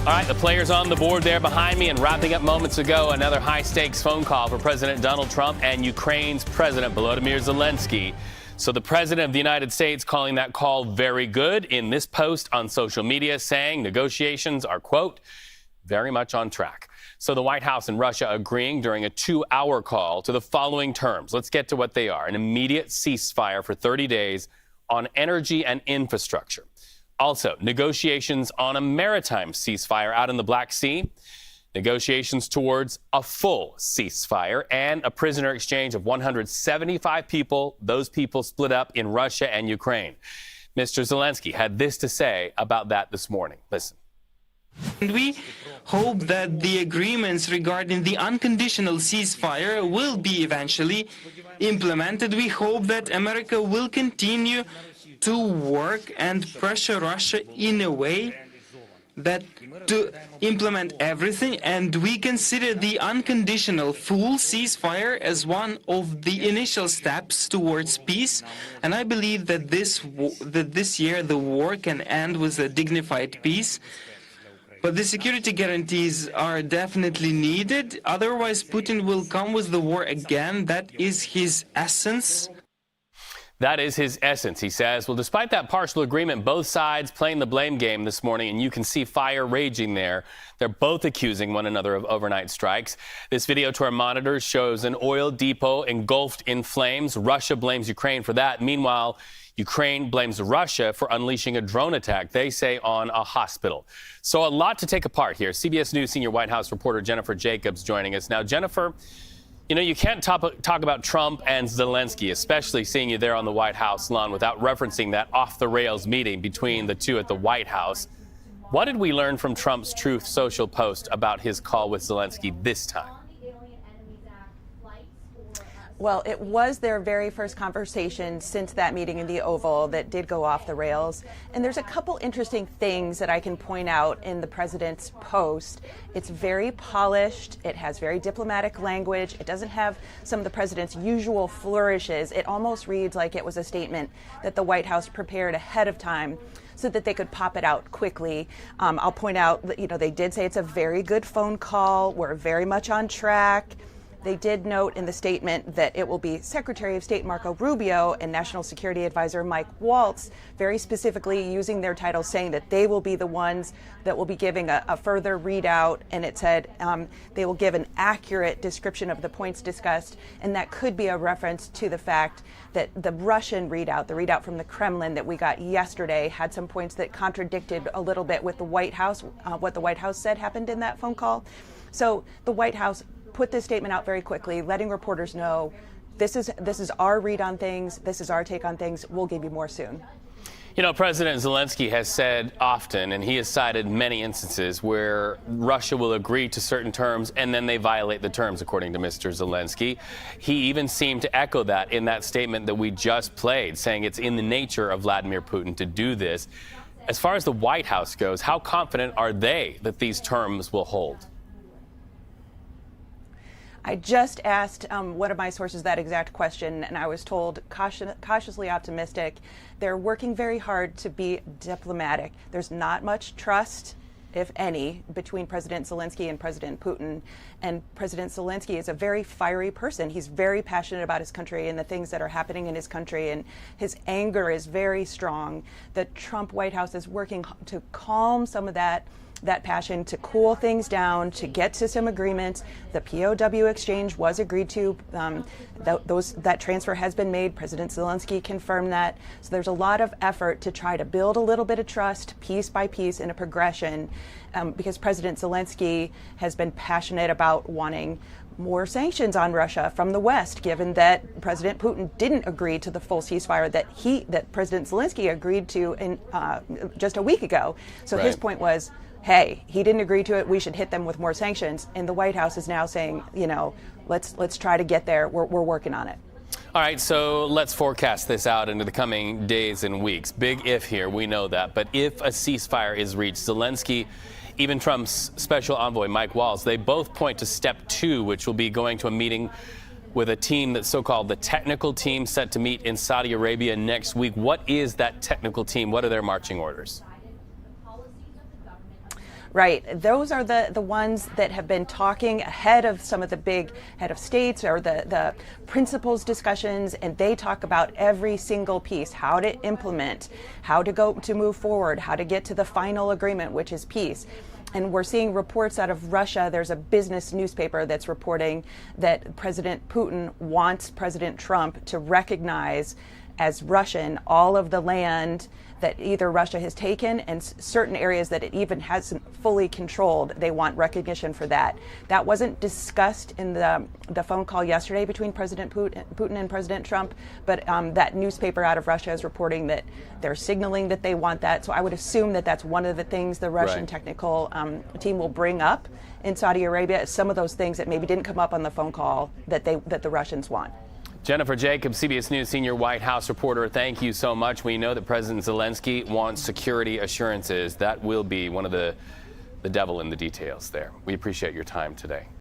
All right, the players on the board there behind me, and wrapping up moments ago, another high-stakes phone call for President Donald Trump and Ukraine's President Volodymyr Zelenskyy. So the President of the United States calling that call very good in this post on social media, saying negotiations are, quote, very much on track. So the White House and Russia agreeing during a 2-hour call to the following terms. Let's get to what they are. An immediate ceasefire for 30 days on energy and infrastructure. Also, negotiations on a maritime ceasefire out in the Black Sea, negotiations towards a full ceasefire, and a prisoner exchange of 175 people, those people split up in Russia and Ukraine. Mr. Zelenskyy had this to say about that this morning. Listen. And we hope that the agreements regarding the unconditional ceasefire will be eventually implemented. We hope that America will continue to work and pressure Russia in a way that to implement everything, and we consider the unconditional full ceasefire as one of the initial steps towards peace. And I believe that this year the war can end with a dignified peace. But the security guarantees are definitely needed. Otherwise, Putin will come with the war again. That is his essence. That is his essence, he says. Well, despite that partial agreement, both sides playing the blame game this morning, and you can see fire raging there. They're both accusing one another of overnight strikes. This video to our monitors shows an oil depot engulfed in flames. Russia blames Ukraine for that. Meanwhile, Ukraine blames Russia for unleashing a drone attack, they say, on a hospital. So a lot to take apart here. CBS News senior White House reporter Jennifer Jacobs joining us. Now, Jennifer, you know, you can't talk about Trump and Zelenskyy, especially seeing you there on the White House lawn, without referencing that off-the-rails meeting between the two at the White House. What did we learn from Trump's Truth Social post about his call with Zelenskyy this time? Well, it was their very first conversation since that meeting in the Oval that did go off the rails. And there's a couple interesting things that I can point out in the president's post. It's very polished. It has very diplomatic language. It doesn't have some of the president's usual flourishes. It almost reads like it was a statement that the White House prepared ahead of time so that they could pop it out quickly. I'll point out that, you know, they did say it's a very good phone call. We're very much on track. They did note in the statement that it will be Secretary of State Marco Rubio and National Security Advisor Mike Waltz, very specifically using their titles, saying that they will be the ones that will be giving a further readout. And it said they will give an accurate description of the points discussed. And that could be a reference to the fact that the Russian readout, the readout from the Kremlin that we got yesterday, had some points that contradicted a little bit with the White House, what the White House said happened in that phone call. So the White House put this statement out very quickly, letting reporters know this is our read on things, this is our take on things. We'll give you more soon. You know, President Zelenskyy has said often, and he has cited many instances where Russia will agree to certain terms and then they violate the terms, according to Mr. Zelenskyy. He even seemed to echo that in that statement that we just played, saying it's in the nature of Vladimir Putin to do this. As far as the White House goes, how confident are they that these terms will hold? I just asked one of my sources that exact question, and I was told cautiously optimistic. They're working very hard to be diplomatic. There's not much trust, if any, between President Zelenskyy and President Putin. And President Zelenskyy is a very fiery person. He's very passionate about his country and the things that are happening in his country, and his anger is very strong. The Trump White House is working to calm some of that passion, to cool things down, to get to some agreements. The POW exchange was agreed to. That transfer has been made. President Zelenskyy confirmed that. So there's a lot of effort to try to build a little bit of trust, piece by piece, in a progression, because President Zelenskyy has been passionate about wanting more sanctions on Russia from the West, given that President Putin didn't agree to the full ceasefire that President Zelenskyy agreed to in just a week ago. So Right. His point was, hey, he didn't agree to it, we should hit them with more sanctions. And the White House is now saying, you know, let's try to get there. We're working on it. All right, so let's forecast this out into the coming days and weeks. Big if here, we know that. But if a ceasefire is reached, Zelenskyy, even Trump's special envoy, Mike Waltz, they both point to step 2, which will be going to a meeting with a team that's so-called the technical team, set to meet in Saudi Arabia next week. What is that technical team? What are their marching orders? Right. Those are the ones that have been talking ahead of some of the big head of states or the principles discussions, and they talk about every single piece, how to implement, how to move forward, how to get to the final agreement, which is peace. And we're seeing reports out of Russia. There's a business newspaper that's reporting that President Putin wants President Trump to recognize as Russian all of the land that either Russia has taken and certain areas that it even hasn't fully controlled. They want recognition for that. That wasn't discussed in the phone call yesterday between President Putin and President Trump, but that newspaper out of Russia is reporting that they're signaling that they want that. So I would assume that that's one of the things the Russian technical team will bring up in Saudi Arabia, some of those things that maybe didn't come up on the phone call that the Russians want. Jennifer Jacobs, CBS News senior White House reporter, thank you so much. We know that President Zelenskyy wants security assurances. That will be one of the devil in the details there. We appreciate your time today.